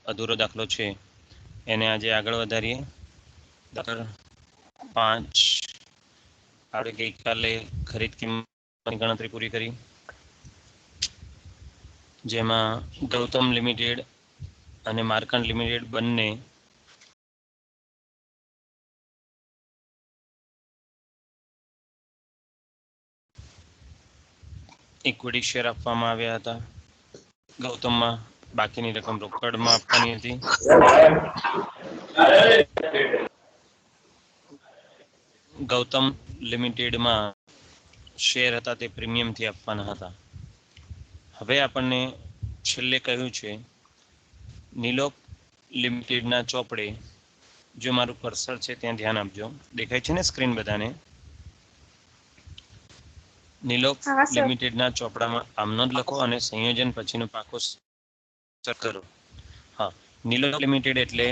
અધૂરો દાખલો છે એને આજે આગળ વધારીએ. દાખલા 5 આપણે ગઈકાલે ખરીદ કિંમતની ગણતરી પૂરી કરી, જેમાં ગૌતમ લિમિટેડ અને માર્કંડ લિમિટેડ બંને ઇક્વિટી શેર આપવામાં આવ્યા હતા. ગૌતમમાં બાકીની રકમ રોકડમાં આપવાની હતી. ગૌતમ લિમિટેડમાં શેર હતા તે પ્રીમિયમથી આપવાના હતા. હવે આપણને છેલ્લે કહ્યું છે નિલોક લિમિટેડના ચોપડે, જો મારું કર્સર છે ત્યાં ધ્યાન આપજો, દેખાય છે ને સ્ક્રીન બધાને? નિલોક હા સર. લિમિટેડના ચોપડામાં આમનો જ લખો અને સંયોજન પછીનો પાકો કરો. હા, નિલોક લિમિટેડ એટલે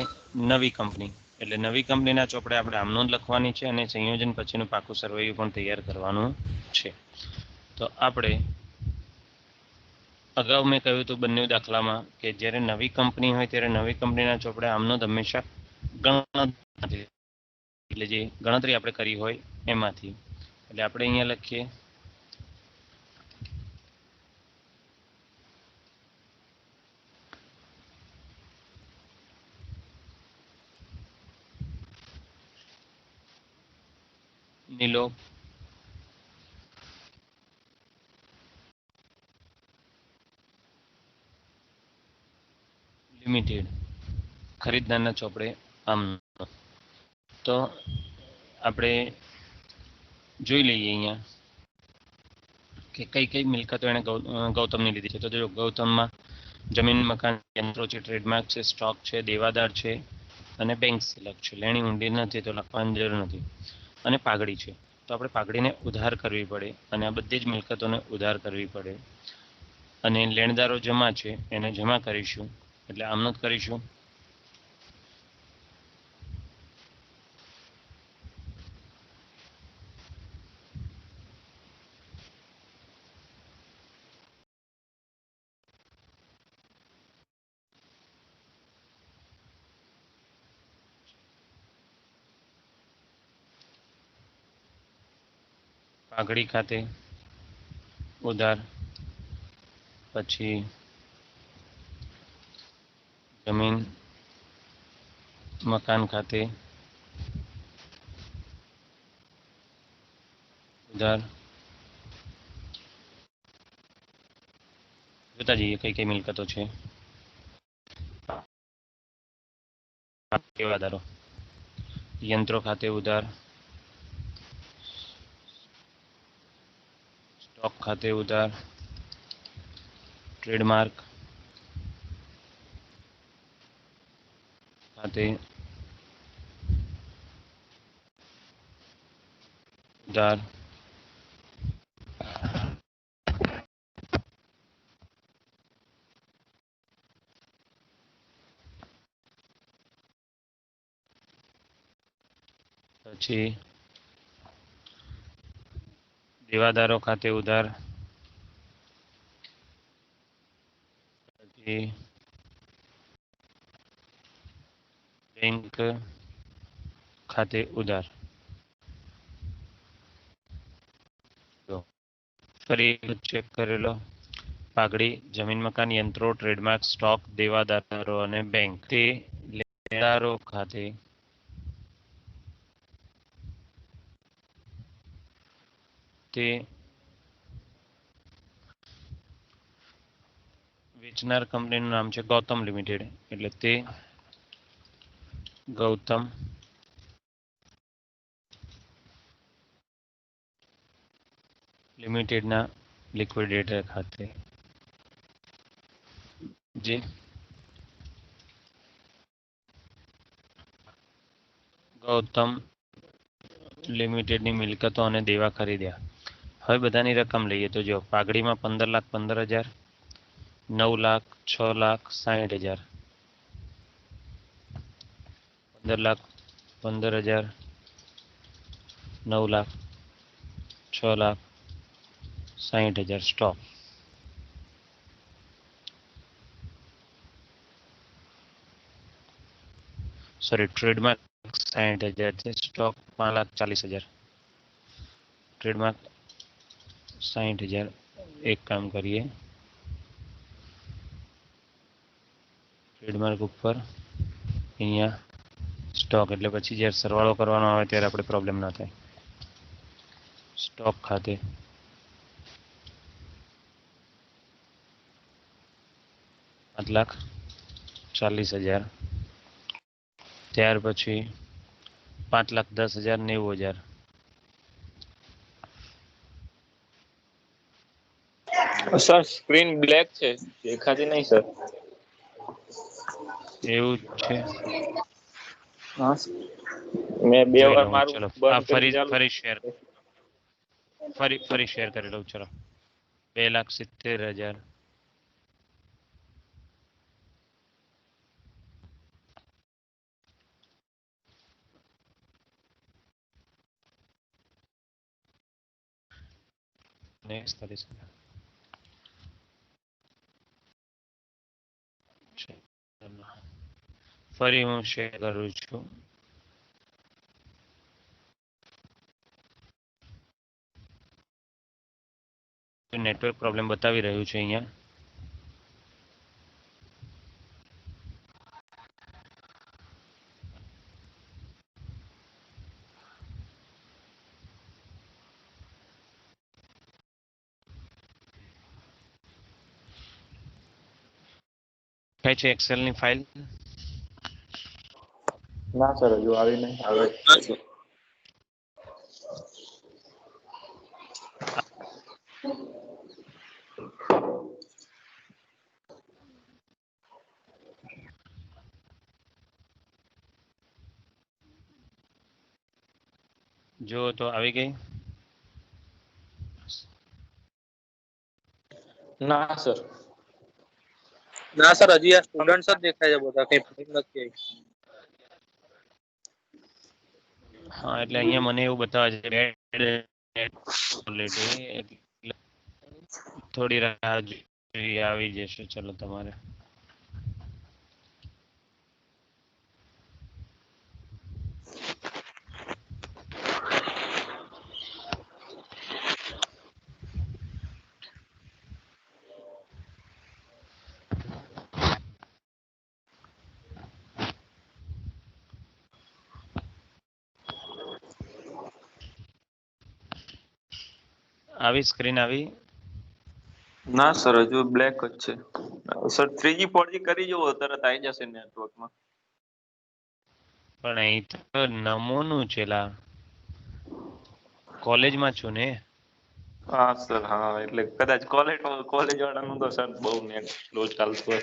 નવી કંપની, એટલે નવી કંપનીના ચોપડે આપણે આમનો જ લખવાની છે અને સંયોજન પછીનું પાકું સરવૈયું પણ તૈયાર કરવાનું છે. તો આપણે અગાઉ મેં કહ્યું હતું બંને દાખલામાં કે જ્યારે નવી કંપની હોય ત્યારે નવી કંપનીના ચોપડે આમનો જ હંમેશા એટલે જે ગણતરી આપણે કરી હોય એમાંથી. એટલે આપણે અહીંયા લખીએ નિલોક લિમિટેડ ખરીદદારના ચોપડે આમનો. તો આપણે જોઈ લઈએ અહીંયા કે કઈ કઈ મિલકતો એને ગૌતમની લીધી છે. તો જો ગૌતમમાં જમીન, મકાન, યંત્રો છે, ટ્રેડમાર્ક છે, સ્ટોક છે, દેવાદાર છે અને બેંક સિલક છે. લેણી ઊંડી નથી તો લખવાની જરૂર નથી. અને પાઘડી છે, તો આપણે પાઘડીને ઉધાર કરવી પડે અને આ બધી જ મિલકતોને ઉધાર કરવી પડે. અને લેણદારો જમા છે એને જમા કરીશું, એટલે આમનો જ કરીશું. પાઘડી ખાતે ઉધાર, પછી જમીન મકાન ખાતે ઉધાર. જોતા જઈએ કઈ કઈ મિલકતો છે. દેવાદારો, યંત્રો ખાતે ઉધાર, સ્ટોક ખાતે ઉધાર, ટ્રેડમાર્ક ખાતે ઉધાર, પછી દેવાદારો ખાતે ઉધાર, પછી બેંક ખાતે ઉધાર. ફરી ચેક કરેલો પાઘડી, જમીન, મકાન, યંત્રો, ટ્રેડમાર્ક, સ્ટોક, દેવાદારો અને બેંક તે લેણદારો ખાતે તે વેચનાર કંપનીનું નામ છે ગૌતમ લિમિટેડ, એટલે તે ગૌતમ લિમિટેડના લિક્વિડેટર ખાતે, જે ગૌતમ લિમિટેડની મિલકતો અને દેવા ખરીદ્યા. હવે બધાની રકમ લઈએ. તો જો પાઘડીમાં 15,15,000, 9,00,000, 6,00,000, 60,000, 15,15,000, 9,00,000, 6,00,000, 60,000 સ્ટોક. सॉरी ट्रेडमार्क 60,000 છે, સ્ટોક 5,40,000. ટ્રેડમાર્ક 60,000. એક કામ કરીએ, ટ્રેડમાર્ક ઉપર અહીંયા સ્ટોક એટલે પછી જ્યારે સરવાળો કરવાનો આવે ત્યારે આપણે પ્રોબ્લેમ ના થાય. સ્ટોક ખાતે 5,40,000. ત્યાર પછી 5,10,000, 90,000. સર સ્ક્રીન બ્લેક છે, દેખાતી નહીં સર. એવું છે. હા મેં 2 જોઈ વાર લઉં, મારું ચલો આ બંધ કરીને ફરી ચાલુ. ફરી શેર ફરી શેર કરી લઉં. ચલો 2,70,000. નેક્સ્ટ 30,000. ફરી હું શેર કરું છું. નેટવર્ક પ્રોબ્લેમ બતાવી રહ્યું છે અહીંયા. કઈ છે એક્સેલ ની ફાઇલ? ના સર હજુ આવી નહીં, આવે. જો તો આવી ગઈ. ના સર, ના સર હજી આ સ્ટુડન્ટ્સ જ દેખાય છે બધા, કઈ ફાઇલ નથી આવી. હા એટલે અહીંયા મને એવું બતાવે છે થોડી રાહ જોઈએ, આવી જશે. ચલો તમારે આવી સ્ક્રીન આવી. ના સર હજુ બ્લેક જ છે સર. 3G 4G કરી જુઓ, તરત આવી જશે નેટવર્કમાં. પણ અહીં તો નમૂનું છે લા, કોલેજમાં છું ને. હા સર, હા એટલે કદાચ કોલેજ વાળાનું તો સર બહુ નેટ સ્લો ચાલતું હોય.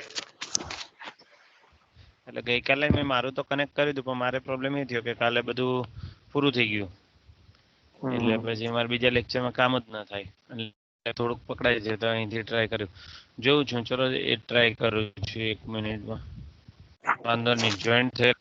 એટલે ગઈકાલે મેં મારું તો કનેક્ટ કર્યું હતું, પણ મારે પ્રોબ્લેમ એ થયો કે કાલે બધું પૂરું થઈ ગયું, એટલે પછી મારે બીજા લેક્ચરમાં કામ જ ના થાય. એટલે થોડુંક પકડાય છે, તો અહીંથી ટ્રાય કર્યું. જોઉં છું, ચલો એ ટ્રાય કરું છું 1 મિનિટમાં. વાંધો નહીં, જોઈન્ટ થયેલ.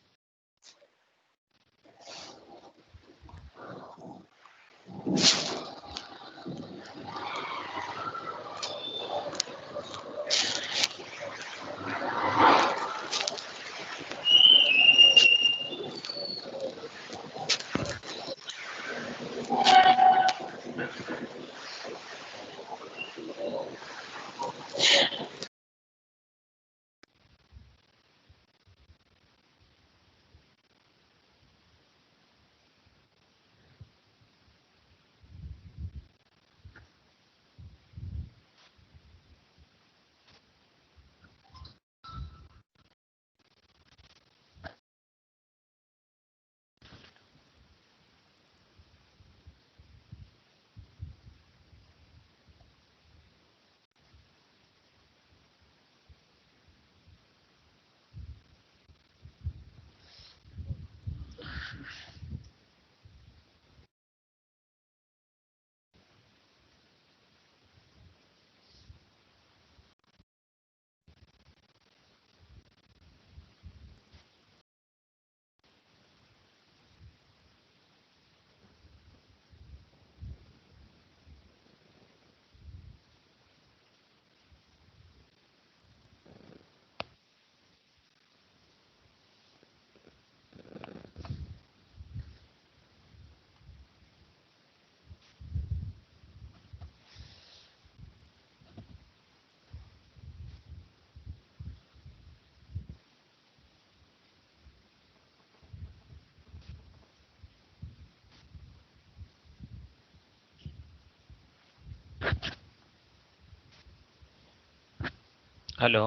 Hello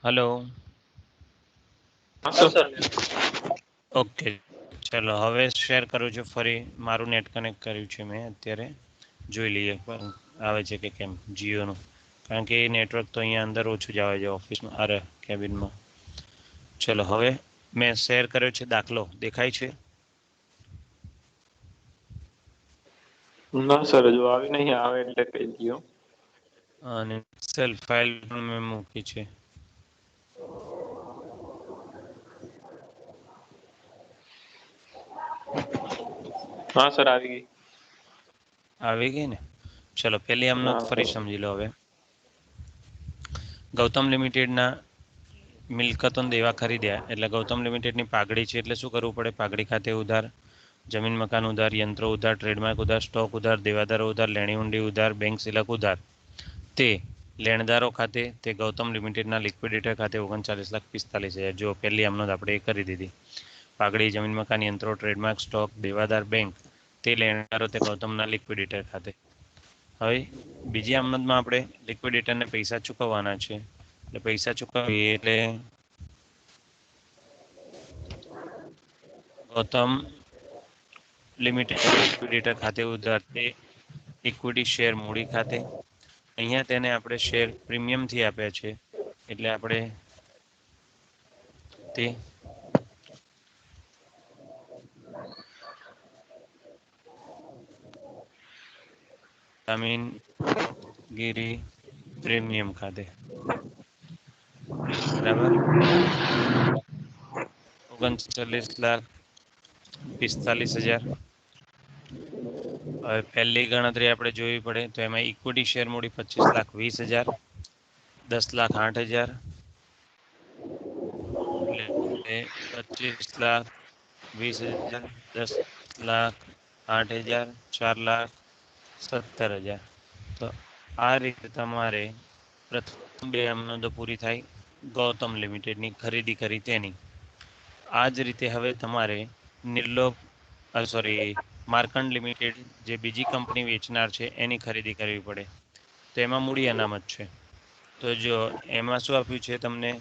hello. હા સર. ઓકે ચલો હવે શેર કરું છું ફરી. મારું નેટ કનેક્ટ કર્યું છે મેં અત્યારે. જોઈ લઈએ પણ આવે છે કે કેમ જીઓનું, કારણ કે નેટવર્ક તો અહીંયા અંદર ઓછું જ આવે છે ઓફિસમાં, અરે કેબિનમાં. ચલો હવે મેં શેર કર્યો છે દાખલો, દેખાય છે? ના સર, હજુ આવી નહીં, આવે એટલે કહી દયો. અને એક્સેલ ફાઇલ પણ મેં મૂકી છે. હા સર, આવી ગઈ. આવી ગઈ ને? ચલો પહેલી આમનો હા ફરી સમજી લો હવે. ગૌતમ લિમિટેડના મિલકતોને દેવા ખરીદ્યા, એટલે ગૌતમ લિમિટેડની પાઘડી છે એટલે શું કરવું પડે? પાઘડી ખાતે ઉધાર, જમીન મકાન ઉધાર, યંત્રો ઉધાર, ટ્રેડમાર્ક ઉધાર, સ્ટોક ઉધાર, દેવાદારો ઉધાર, લેણી ઊંડી ઉધાર, બેંક સિલક ઉધાર. તે લેણદારો ખાતે, તે ગૌતમ લિમિટેડના લિક્વિડેટર ખાતે 39,45,000. જો પહેલી આમનો આપણે એ કરી દીધી. પાઘડી, જમીન મકાન, યંત્રો, ટ્રેડમાર્ક, સ્ટોક, દેવાદાર, બેંક, તે લેણદારો તે ગૌતમના લિક્વિડેટર ખાતે. હવે બીજી આમદમાં આપણે લિક્વિડેટરને પૈસા ચૂકવવાના છે, એટલે પૈસા ચૂકવીએ એટલે ગૌતમ લિમિટેડ લિક્વિડેટર ખાતે ઉધાર, તે ઇક્વિટી શેર મૂડી ખાતે. અહીંયા તેને આપણે શેર પ્રીમિયમથી આપ્યા છે, એટલે આપણે તે જામીનગીરી પ્રીમિયમ ખાતે. બરાબર. 39,45,000. હવે પહેલી ગણતરી આપણે જોવી પડે, તો એમાં ઇક્વિટી શેર મૂડી 25,20,000, 10,08,000, એટલે 25,20,000, 10,08,000, 4,17,000. તો આ રીતે તમારે પ્રથમ બે આમનોંધો પૂરી થાય ગૌતમ લિમિટેડની ખરીદી કરી તેની. આ જ રીતે હવે તમારે નિર્લોક માર્કંડ લિમિટેડ, જે બીજી કંપની વેચનાર છે, એની ખરીદી કરવી પડે. તો એમાં મૂડી અનામત છે. તો જો એમાં શું આપ્યું છે તમને?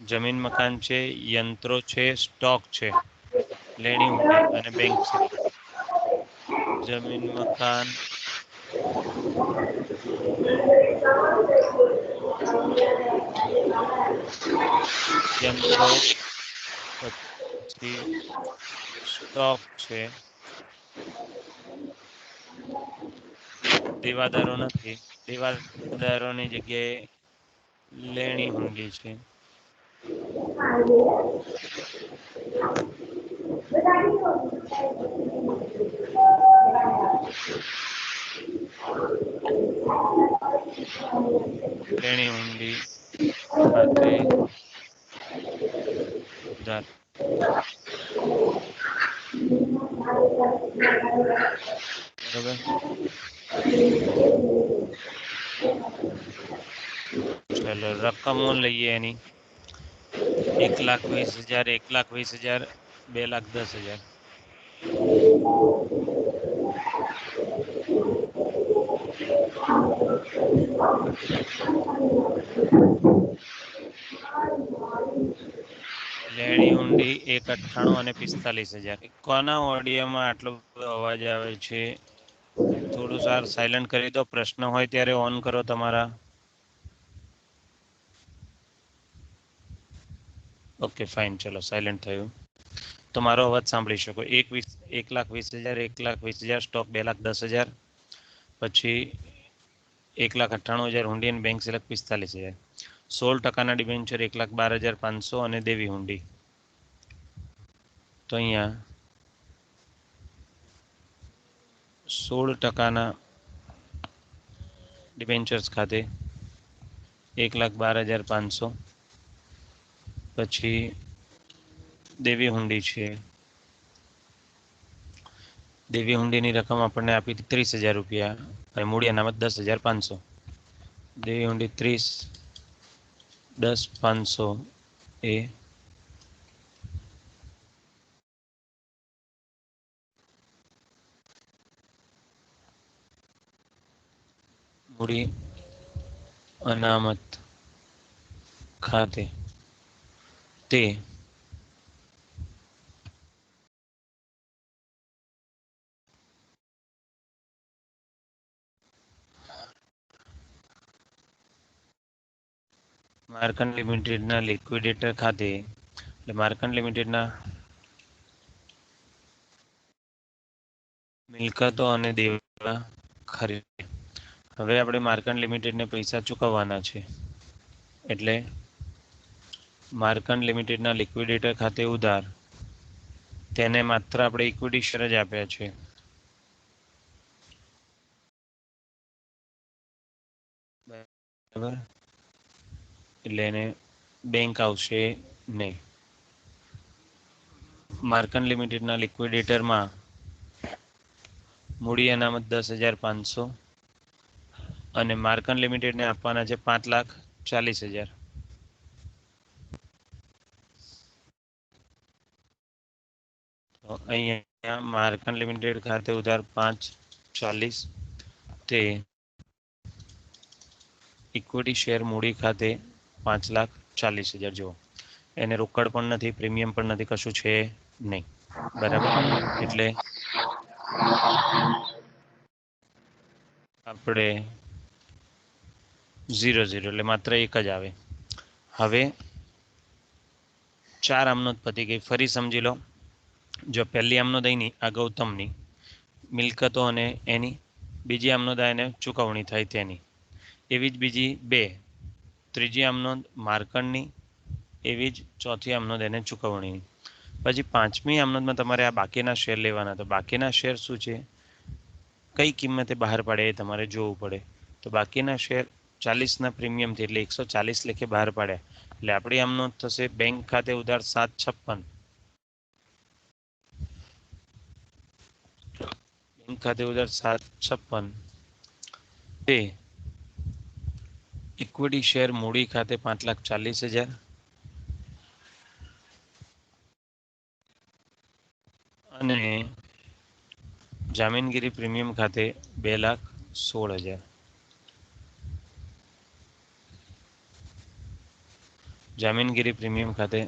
જમીન મકાન છે, યંત્રો છે, સ્ટોક છે, લેણી ઊંડી અને બેંક સિલક. જમીન મકાન, યંત્રો, પછી સ્ટોક છે, દેવાદારો નથી, દેવાદારોની જગ્યાએ લેણી ઊંડી છે. લેણી ઊંડી ખાતે ઉધાર. બરોબર. ચલો રકમો લઈએ એની. 1,20,000, 1,20,000, 2,10,000. લેણી ઊંડી 1,98 અને 45,000. કોના ઓડિયોમાં આટલો બધો અવાજ આવે છે? થોડું સાયલન્ટ કરી દો. પ્રશ્ન હોય ત્યારે ઓન કરો તમારા. ઓકે ફાઇન, ચલો સાયલન્ટ થયું. તો મારો અવાજ સાંભળી શકો. 1,20,000, 1,20,000 સ્ટોક, 2,10,000, પછી 1,98,000 હુંડી અને બેંક સિલક 45,000. 16% ડિબેન્ચર 1,12,500 અને દેવી હુંડી. તો અહીંયા 16% ડિબેન્ચર્સ ખાતે 1,12,500, પછી દેવી હુંડી છે. દેવી હુંડીની રકમ આપણને આપી 30,000 રૂપિયા અને મૂડી અનામત 10,500. દેવી હુંડી 30, 10,500 એ મૂડી અનામત ખાતે તે માર્કંડ લિમિટેડના લિક્વિડેટર ખાતે એટલે માર્કંડ લિમિટેડના મિલકતો અને દેવા ખરીદે. હવે આપણે માર્કંડ લિમિટેડને પૈસા ચૂકવવાના છે એટલે માર્કંડ લિમિટેડના લિક્વિડેટર ખાતે ઉધાર તેને માત્ર આપણે ઇક્વિટી શેર જ આપ્યા છે. બરાબર, એટલે એને બેંક આવશે નહીં. માર્કંડ લિમિટેડના લિક્વિડેટરમાં મૂડી અનામત 10,500 અને માર્કંડ લિમિટેડને આપવાના છે 5,40,000. તો અહીંયા માર્કંડ લિમિટેડ ખાતે ઉધાર 5,40 તે ઇક્વિટી શેર મૂડી ખાતે 5,40,000. જુઓ, એને રોકડ પણ નથી, પ્રીમિયમ પણ નથી, કશું છે નહીં. બરાબર, એટલે આપણે 0,0 એટલે માત્ર એક જ આવે. હવે 4 આમનોંધ પતી ગઈ. ફરી સમજી લો, જો પહેલી આમનોંધ અહીંની આ ગૌતમની મિલકતો અને એની, બીજી આમનોંધ એને ચૂકવણી થાય તેની, એવી જ બીજી 2, ત્રીજી આમનોંધ માર્કંડની, એવી જ ચોથી આમનોંધ એને ચૂકવણીની. પછી 5મી આમનોંધમાં તમારે આ બાકીના શેર લેવાના. તો બાકીના શેર શું છે, કઈ કિંમતે બહાર પાડે એ તમારે જોવું પડે. તો બાકીના શેર 40ના પ્રીમિયમથી એટલે 140 લેખે બહાર પાડ્યા એટલે આપણી આમ નોંધ થશે બેંક ખાતે ઉધાર 756. બેંક ખાતે ઉધાર 756 તે ઇક્વિટી શેર મૂડી ખાતે 5,40,000 અને જામીનગીરી પ્રીમિયમ ખાતે 2,16,000. જામીનગીરી પ્રીમિયમ ખાતે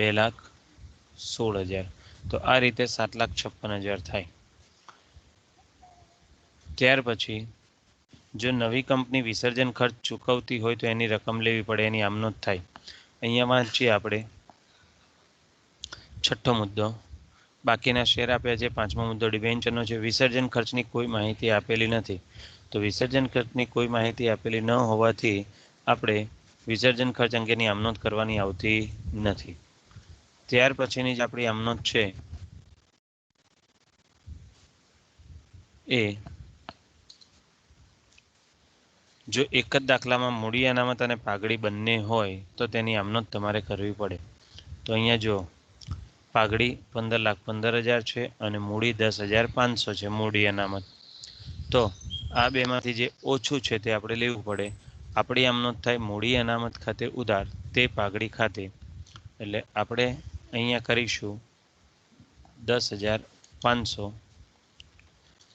2,16,000. તો આ રીતે 7,56,000 થાય. ત્યાર પછી જો નવી કંપની વિસર્જન ખર્ચ ચૂકવતી હોય તો એની રકમ લેવી પડે, એની આમનોંધ થાય. અહીંયા વાંચીએ આપણે 6ઠ્ઠો મુદ્દો. બાકીના શેર આપ્યા છે. 5મો મુદ્દો ડિબેન્ચરનો છે. વિસર્જન ખર્ચની કોઈ માહિતી આપેલી નથી. તો વિસર્જન ખર્ચની કોઈ માહિતી આપેલી ન હોવાથી આપણે વિસર્જન ખર્ચ અંગેની આમનોંધ કરવાની આવતી નથી. ત્યાર પછીની જ આપણી આમનોંધ છે એ જો એક જ દાખલામાં મૂડી અનામત અને પાઘડી બંને હોય તો તેની આમનોંધ તમારે કરવી પડે. તો અહીંયા જો પાઘડી 15,15,000 છે અને મૂડી 10,500 છે મૂડી અનામત. તો આ બેમાંથી જે ઓછું છે તે આપણે લેવું પડે. આપણી આમનોંધ થાય મૂડી અનામત ખાતે ઉધાર તે પાઘડી ખાતે, એટલે આપણે અહીંયા કરીશું 10,500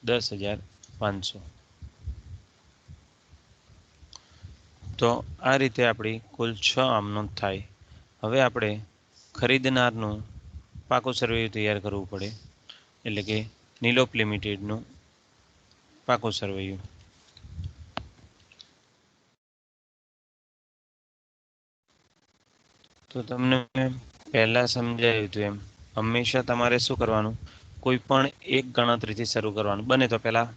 10,500. તો આ રીતે આપણી કુલ 6 આમનોંધ થાય. હવે આપણે ખરીદનારનું પાકું સર્વે તૈયાર કરવું પડે, એટલે કે નીલોપ લિમિટેડનું પાકું સર્વેયું. તો તમને પહેલા સમજાયું હતું એમ હંમેશા તમારે શું કરવાનું, કોઈ પણ એક ગણતરીથી શરૂ કરવાનું. બને તો પહેલા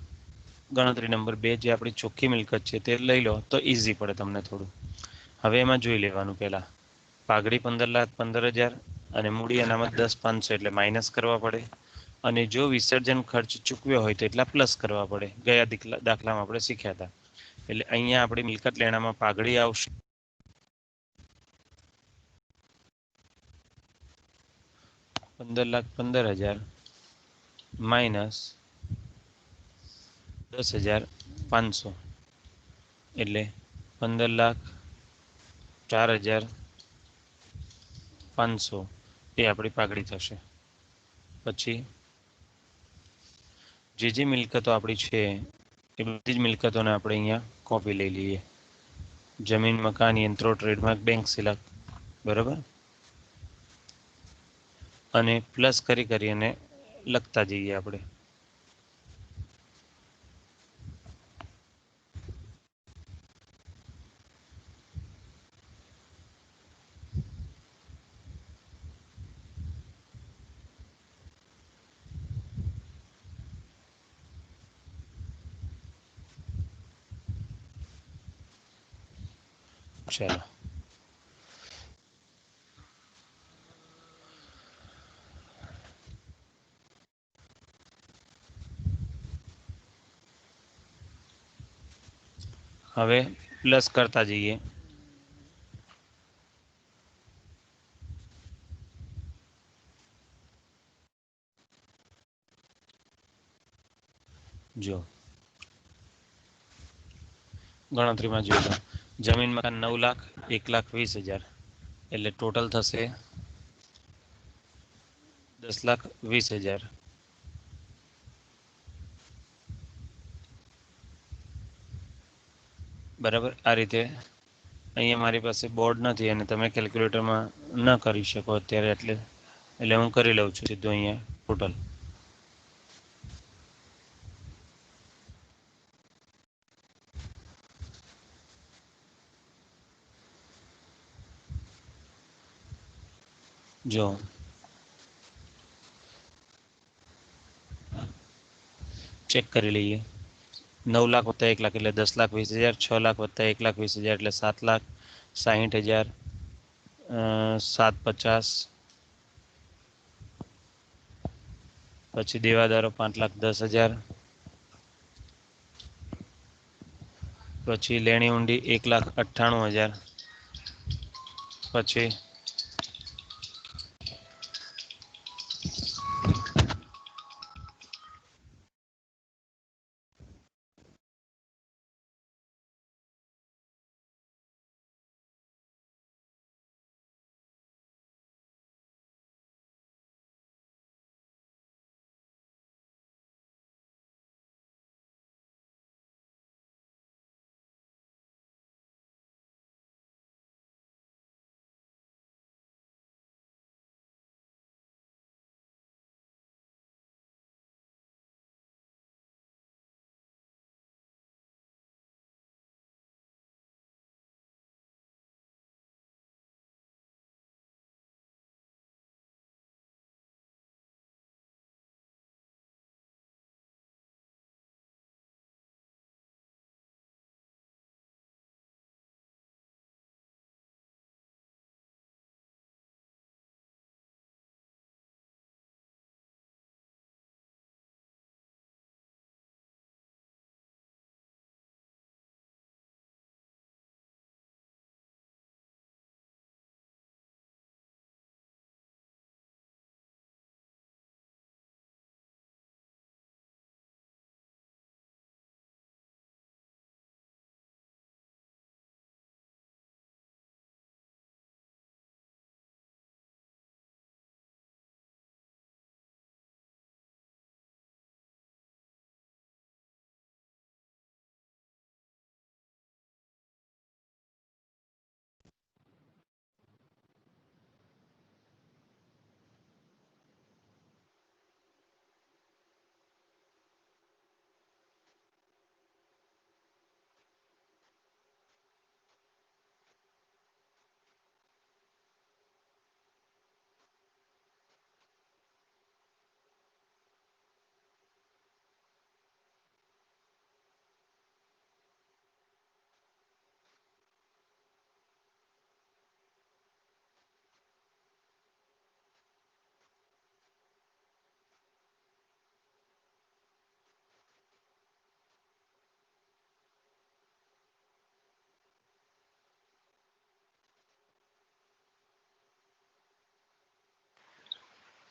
ગણતરી નંબર 2 જે આપણી ચોખ્ખી મિલકત છે તે લઈ લો તો ઇઝી પડે તમને થોડું. હવે એમાં જોઈ લેવાનું, પહેલા પાઘડી 15,15,000 અને મૂડી અનામત 10,500 એટલે માઇનસ કરવા પડે. અને જો વિસર્જન ખર્ચ ચૂકવ્યો હોય તો એટલા પ્લસ કરવા પડે. ગયા દાખલામાં આપણે શીખ્યા હતા. એટલે અહીંયા આપણી મિલકત લેણામાં પાઘડી આવશે 15,15,000 માઇનસ 10,500 એટલે 15,04,500 એ આપણી પાઘડી થશે. પછી જે મિલકતો આપણી છે એ બધી જ મિલકતોને આપણે અહીંયા કોપી લઈ લઈએ. जमीन मकान यंत्रो ट्रेडमार्क बैंक सिलक बराबर અને પ્લસ કરી અને લખતા જઈએ આપણે ચાલો હવે પ્લસ કરતા જઈએ જો ગણતરીમાં જોઈ લો જમીન મકાન 9 લાખ 1,20,000 એટલે ટોટલ થશે 10,20,000 બરાબર આ રીતે અહીંયા મારી પાસે બોર્ડ નથી અને તમે કેલ્ક્યુલેટરમાં ન કરી શકો અત્યારે એટલે હું કરી લઉં છું સીધું અહીંયા ટોટલ જો ચેક કરી લઈએ 9 લાખ વત્તા 1 લાખ એટલે 10,20,000 6 લાખ વત્તા 1,20,000 એટલે 7,60,000 7,50 પછી દેવાદારો 5,10,000 પછી લેણી ઊંડી 1,98,000 પછી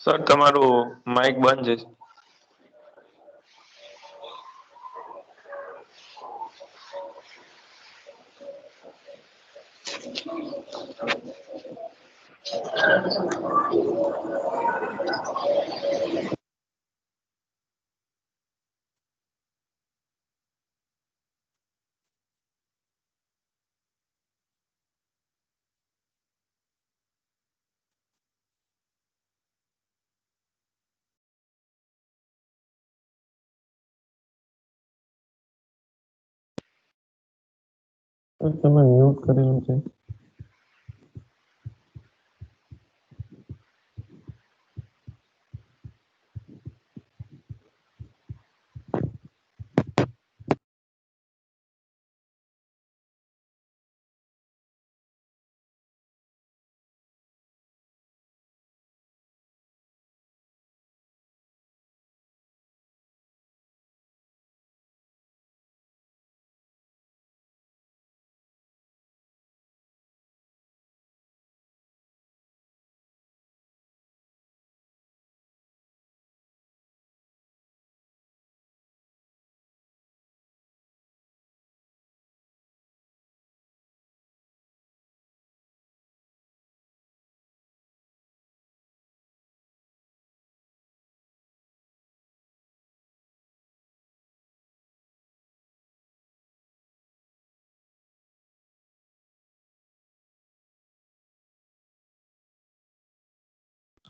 સર તમારું માઇક બંધ છે તમે મ્યુટ કરેલું છે.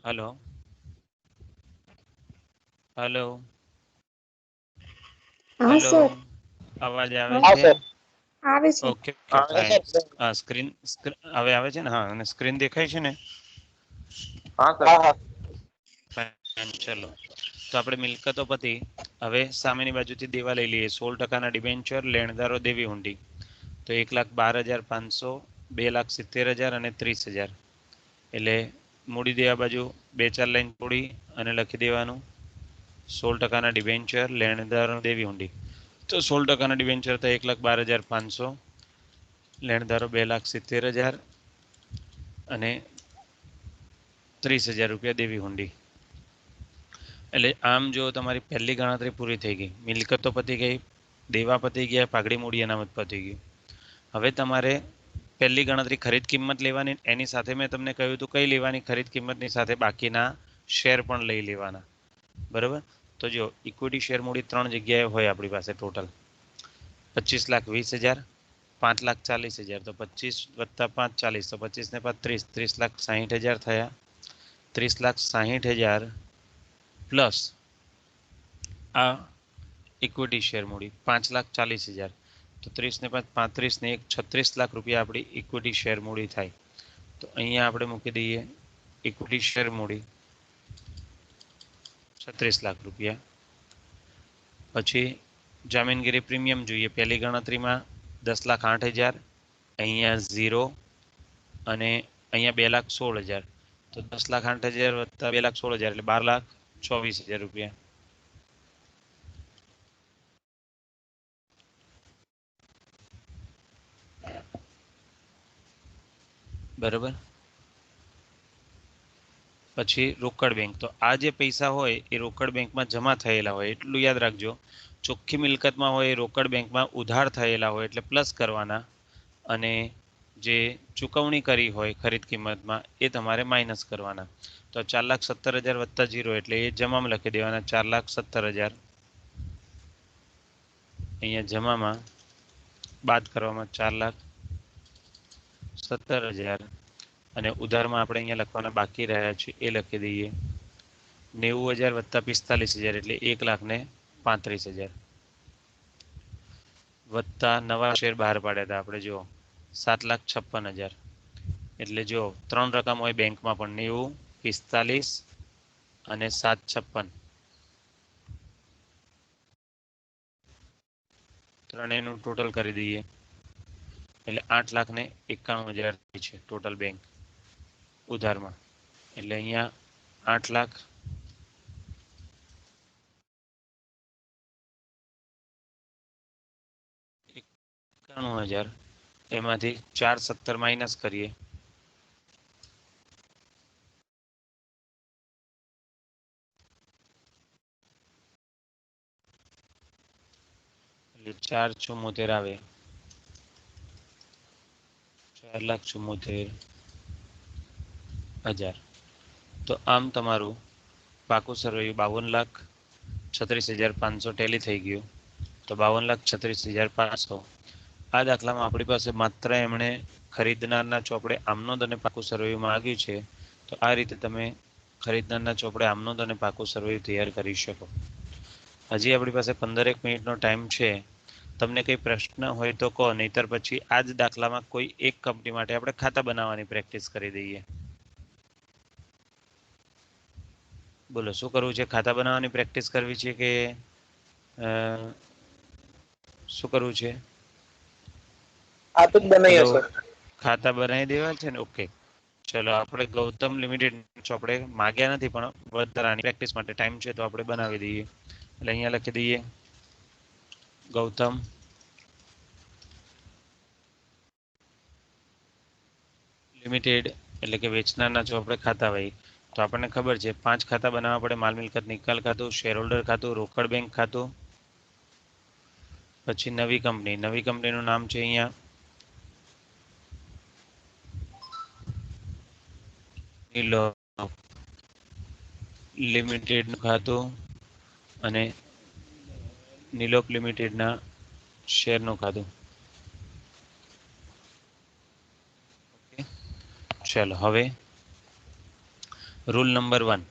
હલો હલો હા હલો, સર. અવાજ આવે હા છે? આવે છે. Okay okay fine. હા સ્ક્રીન હવે આવે છે ને? હા, અને સ્ક્રીન દેખાય છે ને? હા સર. ફાઇન, ચલો. તો આપણે મિલકતો પતી. હવે સામેની બાજુથી દેવા લઈ લઈએ. 16% ડિબેન્ચર, લેણદારો દેવી હુંડી. તો 1,12,500, 2,70,000 અને 30,000. એટલે મૂડી દેવા બાજુ 2-4 લાઈન તોડી અને લખી દેવાનું 16% ડિબેન્ચર, લેણદારો દેવી હુંડી. તો 16% ડિબેન્ચર તો 1,12,500, લેણદારો 2,70,000 અને 30,000 રૂપિયા દેવી હુંડી. એટલે આમ જો તમારી પહેલી ગણતરી પૂરી થઈ ગઈ, મિલકતો પતી ગઈ, દેવા પતી ગયા, પાઘડી મૂડી અનામત પતી ગયું. હવે તમારે પહેલી ગણતરી ખરીદ કિંમત લેવાની, એની સાથે મેં તમને કહ્યું હતું કઈ લેવાની ખરીદ કિંમતની સાથે બાકીના શેર પણ લઈ લેવાના. બરાબર? તો જો ઇક્વિટી શેર મૂડી 3 જગ્યાએ હોય આપણી પાસે ટોટલ. 25,20,000, 5,40,000. તો 25 + 5 40, તો 25 ને 5 30, 30,60,000 થયા. 30,60,000 પ્લસ આ ઇક્વિટી શેર મૂડી 5,40,000. તો 30 ને 5 35 ને 1 36 લાખ રૂપિયા આપણી ઇક્વિટી શેર મૂડી થાય. તો અહીંયા આપણે મૂકી દઈએ ઇક્વિટી શેર મૂડી 36 લાખ રૂપિયા. પછી જામીનગીરી પ્રીમિયમ જોઈએ. પહેલી ગણતરીમાં 10,08,000, અહીંયા 0 અને અહીંયા 2,16,000. તો 10,08,000 વત્તા 2,16,000 એટલે 12,24,000 રૂપિયા. બરાબર? પછી રોકડ બેંક. તો આ જે પૈસા હોય એ રોકડ બેંકમાં જમા થયેલા હોય, એટલું યાદ રાખજો. ચોખ્ખી મિલકતમાં હોય એ રોકડ બેંકમાં ઉધાર થયેલા હોય એટલે પ્લસ કરવાના, અને જે ચૂકવણી કરી હોય ખરીદ કિંમતમાં એ તમારે માઇનસ કરવાના. તો 4,70,000 વત્તા 0 એટલે એ જમામાં લખી દેવાના 4,70,000. અહીંયા જમામાં બાદ કરવામાં 4,70,000, અને ઉધારમાં આપણે અહીંયા લખવાના બાકી રહ્યા છે એ લખી દઈએ 90,000 વત્તા 45,000 એટલે 1,35,000 વત્તા નવા શેર બહાર પાડ્યા હતા આપણે જો 7,56,000. એટલે જો 3 રકમ હોય બેંકમાં પણ 90, 45 અને 7,56. ત્રણેયનું ટોટલ કરી દઈએ એટલે 8,91,000 છે ટોટલ બેંક ઉધારમાં. એટલે અહીંયા 8,91,000 એમાંથી 4,70 માઇનસ કરીએ એટલે 4,74 આવે. 4,74,000. તો આમ તમારું પાકું સરવૈયું 52,36,500 ટેલી થઈ ગયું. તો 52,36,500. આ દાખલામાં આપણી પાસે માત્ર એમણે ખરીદનારના ચોપડે આમનોંધ અને પાકું સરવૈયું માંગ્યું છે. તો આ રીતે તમે ખરીદનારના ચોપડે આમનોંધ અને પાકું સરવૈયું તૈયાર કરી શકો. હજી આપણી પાસે 15 મિનિટનો ટાઈમ છે, તમને કઈ પ્રશ્ન હોય તો કહો, નહીતર પછી આ જ દાખલામાં કોઈ એક કંપની માટે આપણે ખાતા બનાવવાની પ્રેક્ટિસ કરી દઈએ. બોલો શું કરવું છે? ખાતા બનાવવાની પ્રેક્ટિસ કરવી છે કે શું કરવું છે? ખાતું જ બનાવીએ સર. ખાતા બનાવી દેવા છે ને? ઓકે, ચલો આપણે ગૌતમ લિમિટેડ આપણે માગ્યા નથી, પણ વધારાની પ્રેક્ટિસ માટે ટાઈમ છે તો આપણે બનાવી દઈએ. એટલે અહીંયા લખી દઈએ ગૌતમ લિમિટેડ, એટલે કે વેચનારના જો આપણે ખાતા હોય તો આપણને ખબર છે 5 ખાતા બનાવવા પડે: માલ મિલકત નિકાલ ખાતું, શેર હોલ્ડર ખાતું, રોકડ બેંક ખાતું, પછી નવી કંપનીનું નામ છે અહીંયા લિમિટેડનું ખાતું અને નિલોક લિમિટેડના શેરનું ખાતું. ચાલો હવે રૂલ નંબર 1,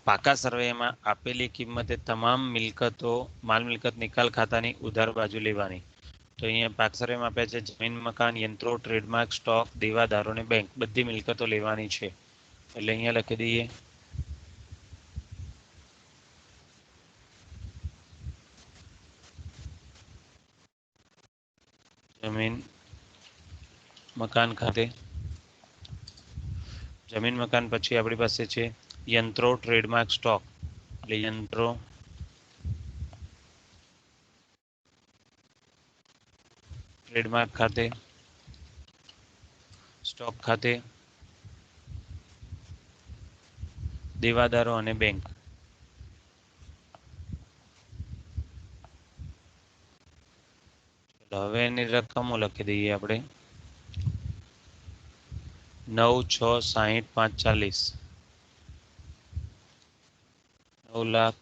પાકા સર્વેમાં આપેલી કિંમતે તમામ મિલકતો માલ મિલકત નિકાલ ખાતાની ઉધાર બાજુ લેવાની. તો અહીંયા પાકા સર્વેમાં આપ્યા છે જમીન, મકાન, યંત્રો, ટ્રેડમાર્ક, સ્ટોક, દેવાદારો અને બેંક, બધી મિલકતો લેવાની છે. એટલે અહીંયા લખી દઈએ જમીન મકાન ખાતે. જમીન મકાન પછી આપણી પાસે છે યંત્રો, ટ્રેડમાર્ક, સ્ટોક. એટલે યંત્રો, ટ્રેડમાર્ક ખાતે, સ્ટોક ખાતે, દેવાદારો અને બેંક. હવે એની રકમો લખી દઈએ આપણે 9, 6, 60, 5, 40. 9 લાખ,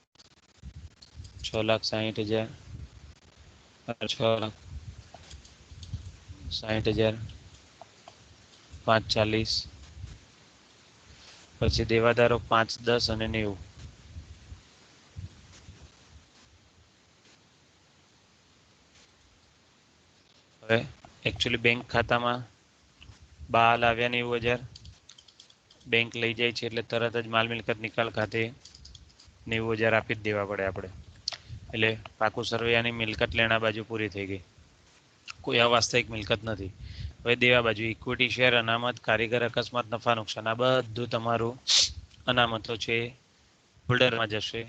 6,60,000, 6,60,000, 5,40. પછી દેવાદારો 5, 10 અને 90. હવે એકચ્યુઅલી બેંક ખાતામાં બહાર આવ્યા 90,000. બેંક લઈ જાય છે એટલે તરત જ માલ મિલકત નિકાલ ખાતે 90,000 આપી જ દેવા પડે આપણે. એટલે પાકું સર્વેની મિલકત લેણા બાજુ પૂરી થઈ ગઈ. કોઈ અવાસ્તવિક મિલકત નથી. હવે દેવા બાજુ ઇક્વિટી, શેર, અનામત, કારીગર, અકસ્માત, નફા નુકસાન, આ બધું તમારું અનામતો છે હોલ્ડરમાં જશે.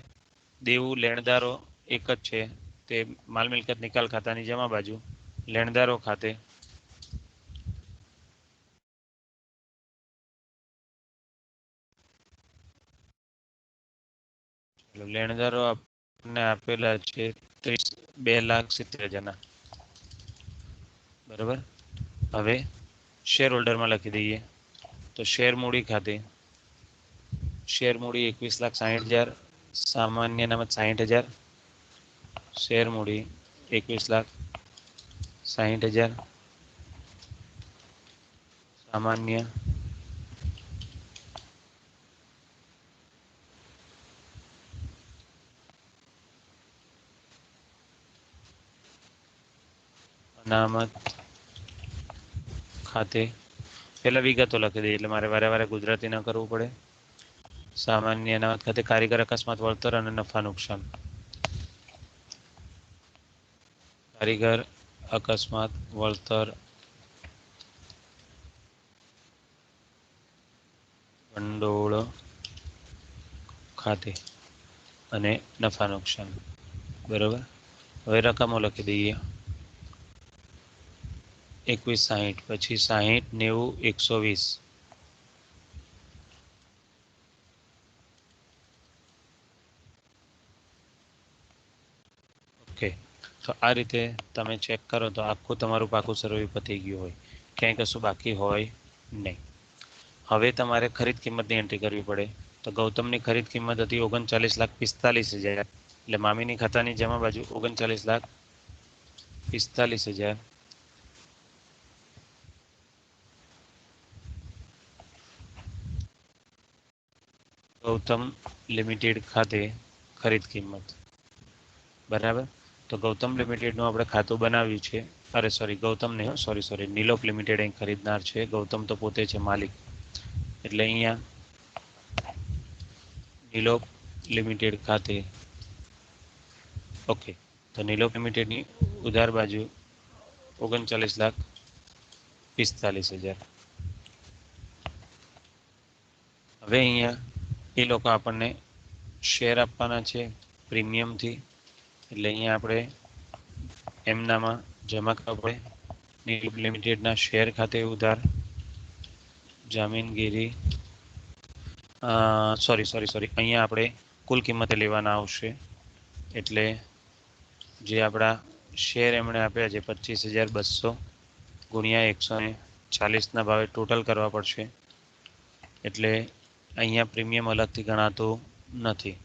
દેવું લેણદારો એક જ છે, તે માલ મિલકત નિકાલ ખાતાની જમા બાજુ લેણદારો ખાતે. લેણદારો આપણને આપેલા છે 2,70,000. બરાબર. હવે શેર હોલ્ડરમાં લખી દઈએ તો શેર મૂડી ખાતે શેર મૂડી 21,60,000, સામાન્ય અનામત 60,000. શેર મૂડી 21,60,000, સામાન્ય અનામત ખાતે. પહેલા વિગતો લખી દઈએ એટલે મારે વારે ગુજરાતી ન કરવું પડે. સામાન્ય અનામત ખાતે કારીગર, અકસ્માત, વળતર અને નફા નુકસાન. કારીગર, અકસ્માત, વળતર, ભંડોળ ખાતે અને નફા નુકસાન. બરાબર. હવે રકમો લખી દઈએ 21,60, પછી 60, 90, 120. ઓકે, તો આ રીતે તમે ચેક કરો તો આખું તમારું પાકું સર્વે પતી ગયું હોય, ક્યાંય કશું બાકી હોય નહીં. હવે તમારે ખરીદ કિંમતની એન્ટ્રી કરવી પડે. તો ગૌતમની ખરીદ કિંમત હતી 39,45,000. એટલે મામીની ખાતાની જમા બાજુ 39,45,000. ગૌતમ લિમિટેડ ખાતે ખરીદ કિંમત. બરાબર. તો ગૌતમ લિમિટેડનું આપણે ખાતું બનાવ્યું છે. અરે સોરી, ગૌતમ નહીં, સોરી, નિલોપ લિમિટેડ અહીં ખરીદનાર છે. ગૌતમ તો પોતે છે માલિક. એટલે અહીંયા નિલોપ લિમિટેડ ખાતે ઓકે, તો નિલોપ લિમિટેડની ઉધાર બાજુ 39,45,000. હવે અહીંયા એ લોકો આપણને શેર આપવાના છે પ્રીમિયમથી. એટલે અહીંયા આપણે એમનામાં જમા કરવા પડે. નિલોપ લિમિટેડના શેર ખાતે ઉધાર જામીનગીરી સોરી અહીંયા આપણે કુલ કિંમતે લેવાના આવશે. એટલે જે આપણા શેર એમણે આપ્યા છે 25,200 ગુણ્યા 140ના ભાવે ટોટલ કરવા પડશે. એટલે અહીંયા પ્રીમિયમ અલગથી ગણાતું નથી.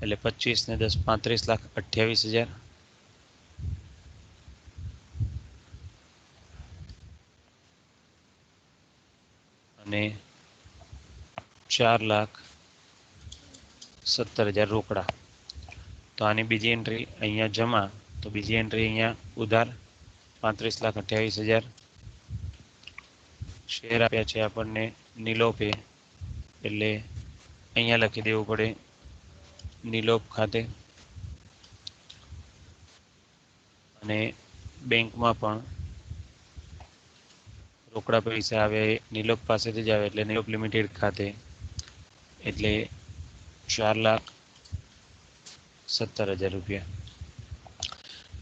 એટલે 25 ને 10 35,28,000. અને 4,17,000 રોકડા. તો આની બીજી એન્ટ્રી અહીંયા જમા. તો બીજી એન્ટ્રી અહીંયા ઉધાર 35,28,000. શેર આપ્યા છે આપણને નિલોપે. એટલે અહીંયા લખી દેવું પડે નિલોપ ખાતે. અને બેંકમાં પણ રોકડા પૈસા આવે નિલોપ પાસેથી જ આવે. એટલે નિલોપ લિમિટેડ ખાતે. એટલે 4,17,000 રૂપિયા.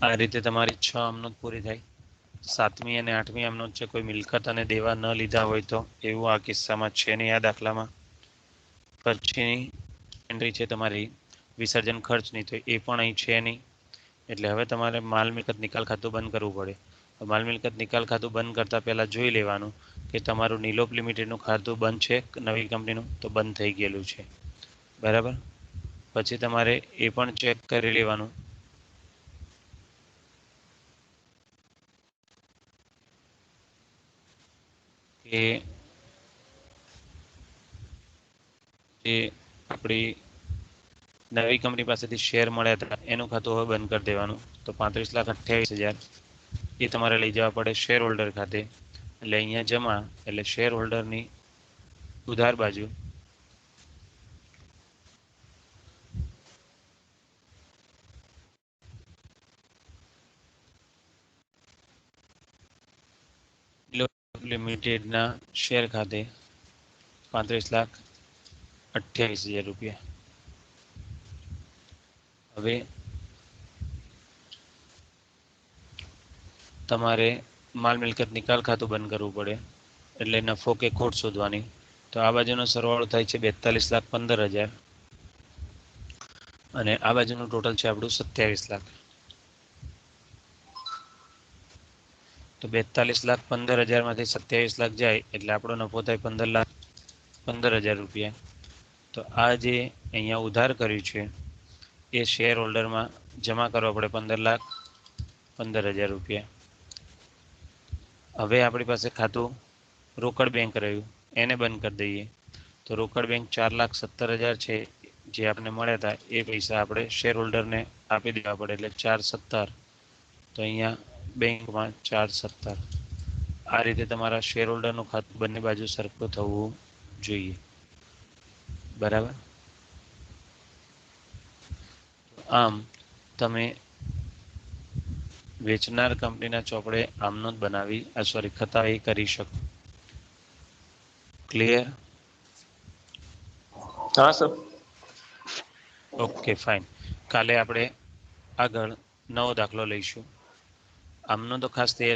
આ રીતે તમારી 6 અમનોટ પૂરી થાય. 7મી અને 8મી અમનોટ છે. કોઈ મિલકત અને દેવા ન લીધા હોય તો એવું આ કિસ્સામાં છે નહીં આ દાખલામાં. પછીની એન્ટ્રી છે તમારી વિસર્જન ખર્ચની. તો એ પણ અહીં છે નહીં. એટલે હવે તમારે માલ મિલકત નિકાલ ખાતું બંધ કરવું પડે. માલ મિલકત નિકાલ ખાતું બંધ કરતા પહેલા જોઈ લેવાનું કે તમારું નિલોપ લિમિટેડનું ખાતું બંધ છે નવી કંપનીનું. તો બંધ થઈ ગયેલું છે, બરાબર. પછી તમારે એ પણ ચેક કરી લેવાનું કે જે આપણી નવી કંપની પાસેથી શેર મળ્યા હતા એનું ખાતું હવે બંધ કરી દેવાનું. તો 35,28,000 એ તમારે લઈ જવા પડે શેર હોલ્ડર ખાતે. એટલે અહીંયા જમા. એટલે શેર હોલ્ડરની ઉધાર બાજુ લિમિટેડના શેર ખાતે 35,28,000 રૂપિયા. હવે તમારે માલ મિલકત નિકાલ ખાતું બંધ કરવું પડે. એટલે નફો કે ખોટ શોધવાની. તો આ બાજુનો સરવાળો થાય છે 42,15,000 અને આ બાજુનું ટોટલ છે આપણું 27 લાખ. તો 42,15,000 માંથી 27 લાખ જાય એટલે આપણો નફો થાય 15,15,000 રૂપિયા. તો આ જે અહીંયા ઉધાર કર્યું છે એ શેર હોલ્ડરમાં જમા કરવા પડે 15,15,000 રૂપિયા. હવે આપણી પાસે ખાતું રોકડ બેંક રહ્યું, એને બંધ કરી દઈએ. તો રોકડ બેંક 4,17,000 છે જે આપણે મળ્યા હતા એ પૈસા આપણે શેર હોલ્ડરને આપી દેવા પડે. એટલે 4,17. તો અહીંયા બેંકમાં 4,17. આ રીતે તમારા શેર હોલ્ડરનું ખાતું બંને બાજુ સરખું થવું જોઈએ, બરાબર. આમ તમે વેચનાર કંપનીના ચોપડે આમનોંધ બનાવી ખતાઈ કરી શકો. ક્લિયર? હા સર. Okay fine. કાલે આપણે આગળ નવો દાખલો લઈશું. આમનો તો ખાસ તૈયાર